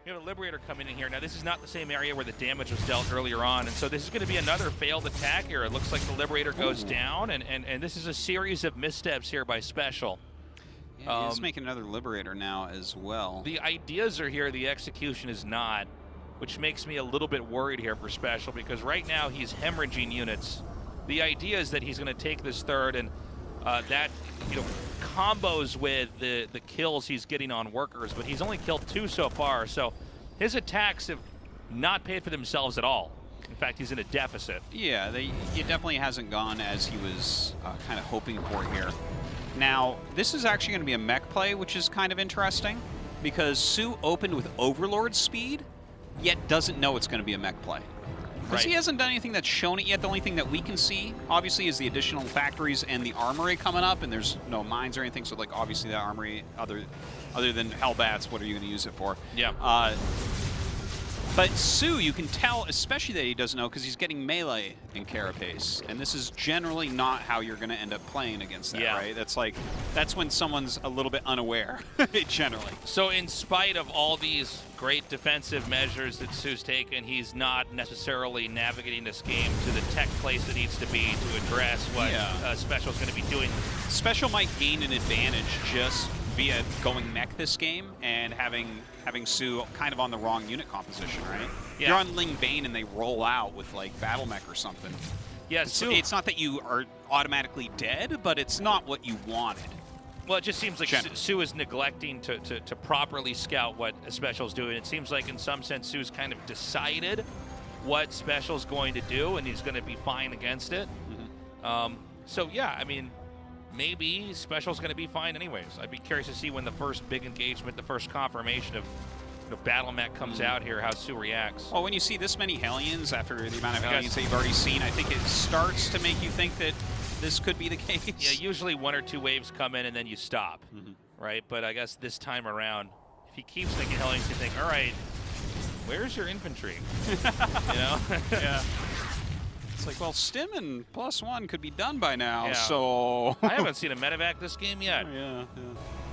We have a Liberator coming in here. Now, this is not the same area where the damage was dealt earlier on, and so this is going to be another failed attack here. It looks like the Liberator goes down, and this is a series of missteps here by SpeCial. Yeah, he's making another Liberator now as well. The ideas are here, the execution is not, which makes me a little bit worried here for SpeCial, because right now he's hemorrhaging units. The idea is that he's going to take this third, and that, you know, combos with the kills he's getting on workers, but he's only killed 2 so far, so his attacks have not paid for themselves at all. In fact, he's in a deficit. Yeah, it definitely hasn't gone as he was kind of hoping for here. Now, this is actually going to be a mech play, which is kind of interesting, because soO opened with Overlord speed, yet doesn't know it's going to be a mech play. Because he hasn't done anything that's shown it yet. The only thing that we can see, obviously, is the additional factories and the armory coming up, and there's no mines or anything, so, like, obviously that armory, other than Hellbats, what are you going to use it for? Yeah. But soO, you can tell, especially that he doesn't know, because he's getting melee in Carapace, and this is generally not how you're going to end up playing against that, right? That's when someone's a little bit unaware, generally. So in spite of all these great defensive measures that soO's taken, he's not necessarily navigating this game to the tech place it needs to be to address what SpeCial's going to be doing. SpeCial might gain an advantage just via going mech this game and having soO kind of on the wrong unit composition, right? Yeah. You're on Ling Bane and they roll out with like Battle Mech or something. Yeah, soO. It's not that you are automatically dead, but it's not what you wanted. Well, it just seems like soO is neglecting to properly scout what SpeCial's doing. It seems like in some sense soO's kind of decided what SpeCial's going to do, and he's going to be fine against it. So yeah, I mean, maybe SpeCial's going to be fine anyways. I'd be curious to see when the first big engagement, the first confirmation of the Battle Mech comes out here, how soO reacts. Well, when you see this many Hellions after the amount of Hellions that you've already seen, I think it starts to make you think that this could be the case. Yeah, usually 1 or 2 waves come in and then you stop, right? But I guess this time around, if he keeps thinking Hellions, you think, all right, where's your infantry? You know? Yeah. It's like, well, Stim and +1 could be done by now, so... I haven't seen a medevac this game yet.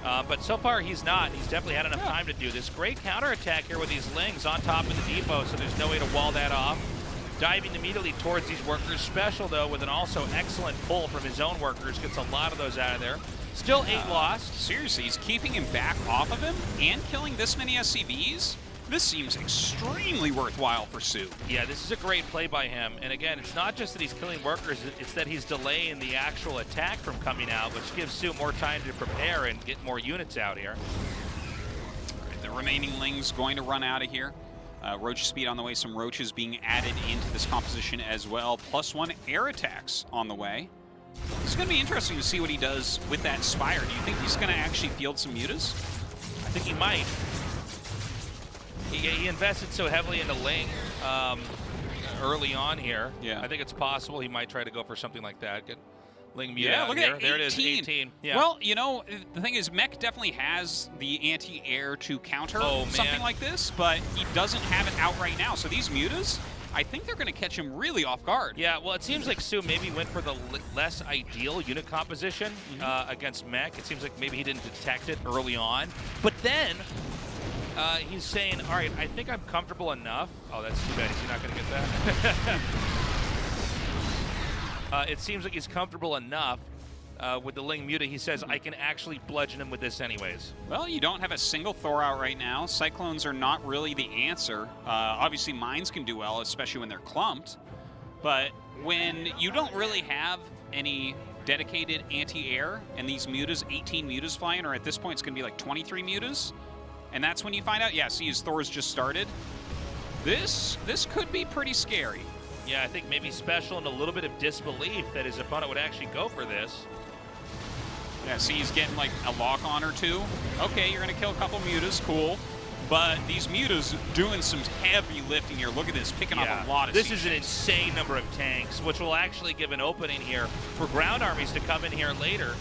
But so far, he's not. He's definitely had enough time to do this. Great counterattack here with these Lings on top of the depot, so there's no way to wall that off. Diving immediately towards these workers. SpeCial, though, with an also excellent pull from his own workers, gets a lot of those out of there. Still 8 lost. Seriously, he's keeping him back off of him and killing this many SCVs? This seems extremely worthwhile for soO. Yeah, this is a great play by him. And again, it's not just that he's killing workers, it's that he's delaying the actual attack from coming out, which gives soO more time to prepare and get more units out here. The remaining Lings going to run out of here. Roach speed on the way, some Roaches being added into this composition as well. +1 air attacks on the way. It's going to be interesting to see what he does with that Spire. Do you think he's going to actually field some mutas? I think he might. He invested so heavily into Ling early on here. Yeah. I think it's possible he might try to go for something like that. Get Ling muta yeah, out look here. at There it is, 18. Yeah. Well, you know, the thing is, Mech definitely has the anti-air to counter something like this, but he doesn't have it out right now. So these mutas, I think they're going to catch him really off guard. Yeah, well, it seems like soO maybe went for the less ideal unit composition against Mech. It seems like maybe he didn't detect it early on. But then he's saying, all right, I think I'm comfortable enough. Oh, that's too bad. Is he not going to get that? It seems like he's comfortable enough with the Ling muta. He says, I can actually bludgeon him with this anyways. Well, you don't have a single Thor out right now. Cyclones are not really the answer. Obviously, mines can do well, especially when they're clumped. But when you don't really have any dedicated anti-air, and these mutas, 18 mutas flying, or at this point it's going to be like 23 mutas, and that's when you find out, yeah, see, his Thor's just started. This could be pretty scary. Yeah, I think maybe SpeCial and a little bit of disbelief that his opponent would actually go for this. Yeah, see, he's getting like a lock-on or 2. Okay, you're going to kill a couple mutas, cool. But these mutas doing some heavy lifting here. Look at this, picking off a lot of This is an insane number of tanks, which will actually give an opening here for ground armies to come in here later.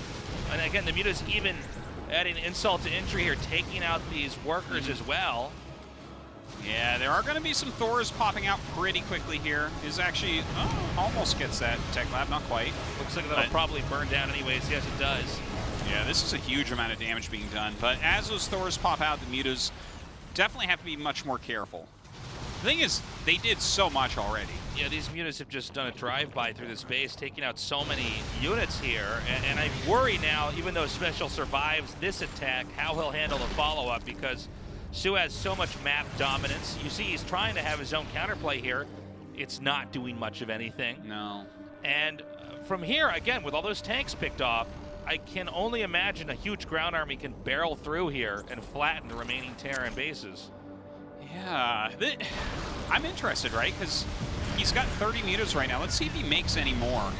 And again, the mutas even adding insult to injury here, taking out these workers as well. Yeah, there are going to be some Thors popping out pretty quickly here. Is actually, almost gets that Tech Lab, not quite. Looks like that'll probably burn down anyways. Yes, it does. Yeah, this is a huge amount of damage being done. But as those Thors pop out, the mutas definitely have to be much more careful. The thing is, they did so much already. Yeah, these units have just done a drive-by through this base, taking out so many units here. And I worry now, even though SpeCial survives this attack, how he'll handle the follow-up, because soO has so much map dominance. You see he's trying to have his own counterplay here. It's not doing much of anything. No. And from here, again, with all those tanks picked off, I can only imagine a huge ground army can barrel through here and flatten the remaining Terran bases. Yeah, I'm interested, right? Because he's got 30 meters right now. Let's see if he makes any more.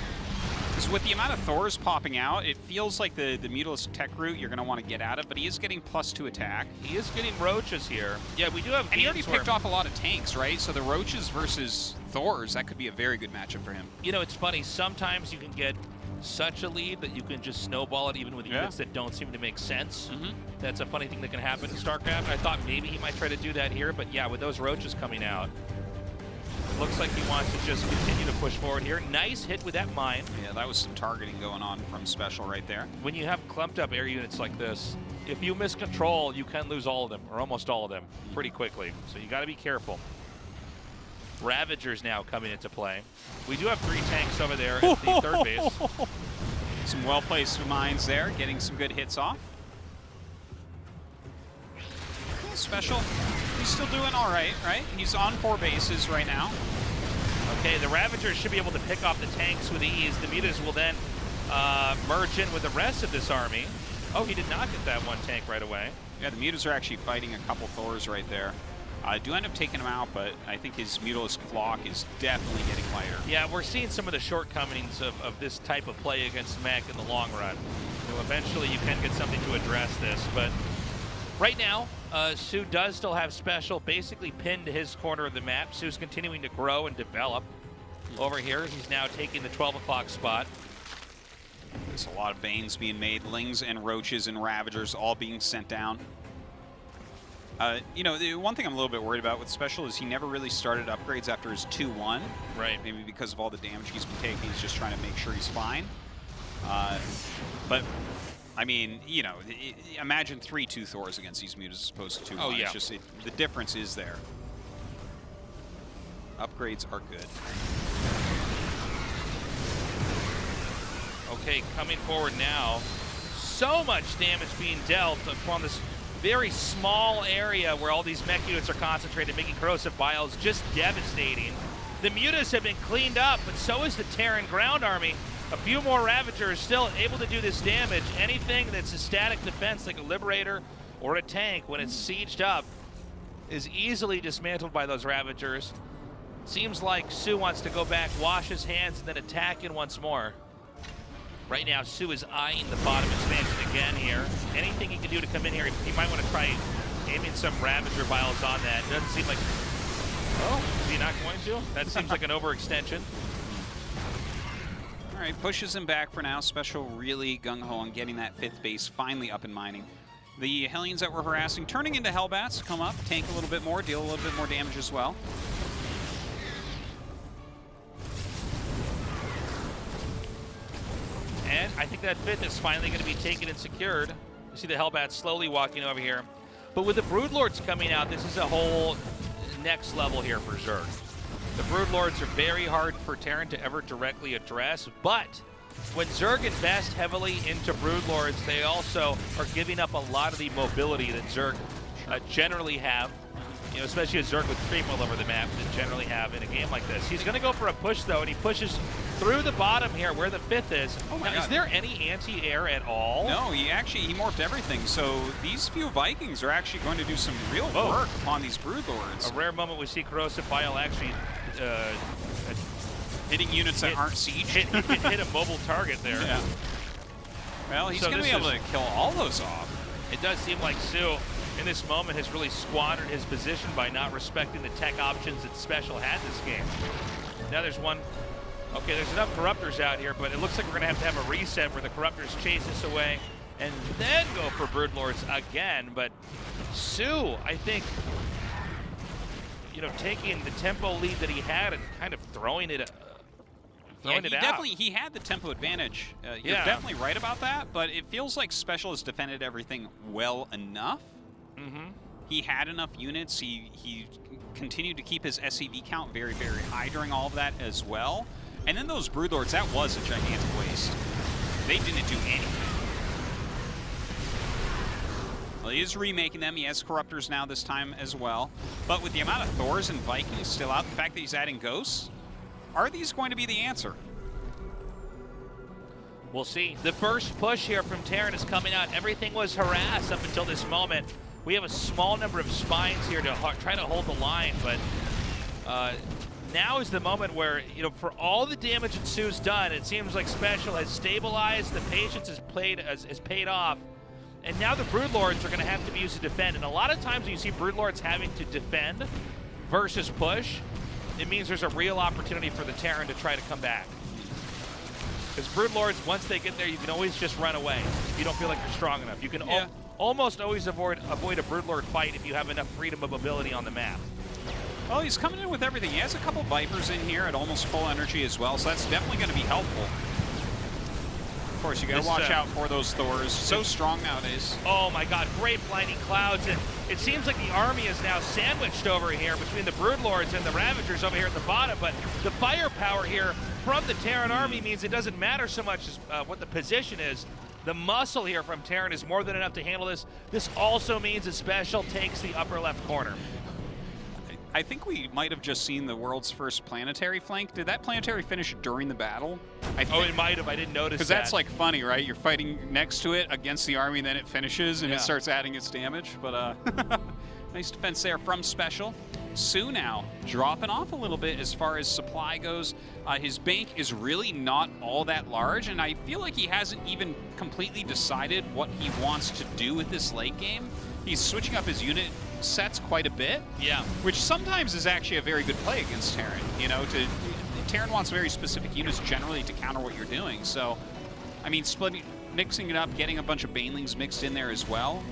Because with the amount of Thors popping out, it feels like the Mutalisk tech route you're going to want to get out of, but he is getting +2 attack. He is getting Roaches here. Yeah, we do have. And he already picked off a lot of tanks, right? So the Roaches versus Thors, that could be a very good matchup for him. You know, it's funny. Sometimes you can get such a lead that you can just snowball it even with units that don't seem to make sense. That's a funny thing that can happen in StarCraft. I thought maybe he might try to do that here, but yeah, with those Roaches coming out, it looks like he wants to just continue to push forward here. Nice hit with that mine. Yeah, that was some targeting going on from SpeCial right there. When you have clumped up air units like this, if you miss control, you can lose all of them, or almost all of them, pretty quickly. So you got to be careful. Ravagers now coming into play. We do have 3 tanks over there at the third base. Some well-placed mines there, getting some good hits off. SpeCial, he's still doing all right, right? He's on 4 bases right now. Okay, the Ravagers should be able to pick off the tanks with ease. The Mutas will then merge in with the rest of this army. Oh, he did not get that one tank right away. Yeah, the Mutas are actually fighting a couple Thors right there. I do end up taking him out, but I think his Mutalisk flock is definitely getting lighter. Yeah, we're seeing some of the shortcomings of this type of play against mech in the long run. So eventually you can get something to address this, but right now, soO does still have SpeCial basically pinned to his corner of the map. soO's continuing to grow and develop. Over here, he's now taking the 12 o'clock spot. There's a lot of Banes being made, Lings and Roaches and Ravagers all being sent down. You know, the one thing I'm a little bit worried about with SpeCial is he never really started upgrades after his 2-1. Right. Maybe because of all the damage he's been taking, he's just trying to make sure he's fine. But, I mean, you know, imagine 3-2 Thors against these Mutas as opposed to 2-1. Oh, yeah. It's just, the difference is there. Upgrades are good. Okay, coming forward now. So much damage being dealt upon this very small area where all these mech units are concentrated, making corrosive vials just devastating. The Mutas have been cleaned up, but so is the Terran ground army. A few more Ravagers still able to do this damage. Anything that's a static defense like a Liberator or a tank, when it's sieged up, is easily dismantled by those Ravagers. Seems like soO wants to go back, wash his hands, and then attack in once more. Right now, soO is eyeing the bottom expansion again here. Anything he can do to come in here, he might want to try aiming some Ravager vials on that. Doesn't seem like... Oh, is he not going to? That seems like an overextension. All right, pushes him back for now. SpeCial really gung-ho on getting that 5th base finally up and mining. The Hellions that were harassing, turning into Hellbats, come up, tank a little bit more, deal a little bit more damage as well. And I think that 5th is finally going to be taken and secured. You see the Hellbats slowly walking over here. But with the Broodlords coming out, this is a whole next level here for Zerg. The Broodlords are very hard for Terran to ever directly address, but when Zerg invest heavily into Broodlords, they also are giving up a lot of the mobility that Zerg generally have. You know, especially a Zerg with creep all over the map that generally have in a game like this. He's going to go for a push, though, and he pushes through the bottom here where the 5th is. Oh my now, God. Is there any anti-air at all? No, he morphed everything. So these few Vikings are actually going to do some real work upon these Broodlords. A rare moment we see Corrosive Vial actually hitting units that aren't siege. hit a mobile target there. Yeah. Well, he's going to be able to kill all those off. It does seem like soO, in this moment, has really squandered his position by not respecting the tech options that SpeCial had this game. Now there's one. Okay, there's enough Corruptors out here, but it looks like we're going to have a reset where the Corruptors chase us away and then go for Broodlords again. But soO, I think, you know, taking the tempo lead that he had and kind of throwing it out. He had the tempo advantage. You're definitely right about that, but it feels like SpeCial has defended everything well enough. He had enough units. He continued to keep his SCV count very, very high during all of that as well. And then those Broodlords, that was a gigantic waste. They didn't do anything. Well, he is remaking them. He has Corruptors now this time as well. But with the amount of Thors and Vikings still out, the fact that he's adding Ghosts, are these going to be the answer? We'll see. The first push here from Terran is coming out. Everything was harassed up until this moment. We have a small number of spines here to try to hold the line, but now is the moment where, you know, for all the damage that soO's done, it seems like SpeCial has stabilized, the patience has paid off, and now the Broodlords are going to have to be used to defend. And a lot of times when you see Broodlords having to defend versus push, it means there's a real opportunity for the Terran to try to come back. Because Broodlords, once they get there, you can always just run away if you don't feel like you're strong enough. You can almost always avoid a Broodlord fight if you have enough freedom of mobility on the map. Well, he's coming in with everything. He has a couple Vipers in here at almost full energy as well, so that's definitely going to be helpful. Of course, you got to watch out for those Thors. So strong nowadays. Oh my God, great blinding clouds. And it seems like the army is now sandwiched over here between the Broodlords and the Ravagers over here at the bottom, but the firepower here from the Terran army means it doesn't matter so much as what the position is. The muscle here from Terran is more than enough to handle this. This also means that SpeCial takes the upper left corner. I think we might have just seen the world's first planetary flank. Did that planetary finish during the battle? Oh, it might have. I didn't notice that. Because that's like funny, right? You're fighting next to it against the army, and then it finishes, and it starts adding its damage. But nice defense there from SpeCial. soO now dropping off a little bit as far as supply goes. His bank is really not all that large, and I feel like he hasn't even completely decided what he wants to do with this late game. He's switching up his unit sets quite a bit, which sometimes is actually a very good play against Terran. You know, Terran wants very specific units generally to counter what you're doing. So, I mean, mixing it up, getting a bunch of Banelings mixed in there as well.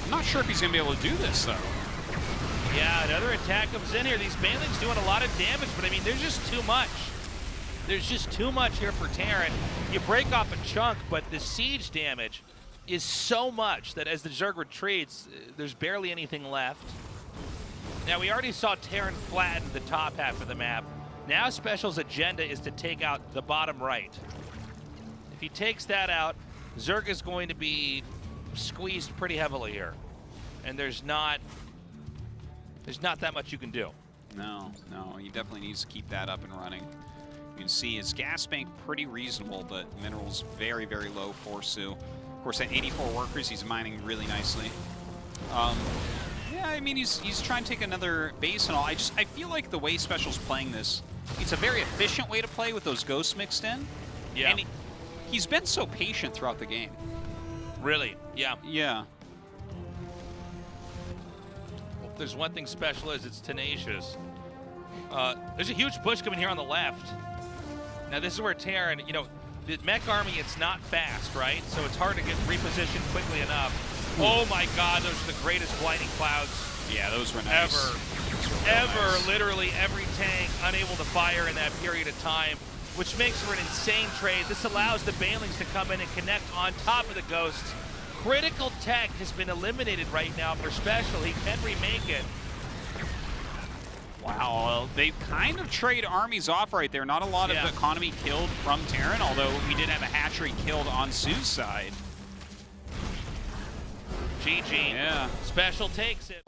I'm not sure if he's going to be able to do this, though. Yeah, another attack comes in here. These Banelings doing a lot of damage, but I mean, there's just too much. There's just too much here for Terran. You break off a chunk, but the siege damage is so much that as the Zerg retreats, there's barely anything left. Now, we already saw Terran flatten the top half of the map. Now SpeCial's agenda is to take out the bottom right. If he takes that out, Zerg is going to be squeezed pretty heavily here. And there's not that much you can do. No, he definitely needs to keep that up and running. You can see his gas bank pretty reasonable, but minerals very, very low for soO. Of course, at 84 workers, he's mining really nicely. Yeah, I mean, he's trying to take another base and all. I feel like the way SpeCial's playing this, it's a very efficient way to play with those ghosts mixed in. Yeah. And he's been so patient throughout the game. Really? Yeah. Yeah. Well, if there's one thing SpeCial is, it's tenacious. There's a huge push coming here on the left. Now, this is where Terran, you know, the mech army, it's not fast, right? So it's hard to get repositioned quickly enough. Oh my God, those are the greatest blinding clouds. Yeah, those were nice. Ever. Literally every tank unable to fire in that period of time, which makes for an insane trade. This allows the Banelings to come in and connect on top of the Ghosts. Critical tech has been eliminated right now for SpeCial. He can remake it. Wow, they kind of trade armies off right there. Not a lot of economy killed from Terran, although we did have a hatchery killed on soO's side. GG. Yeah. SpeCial takes it.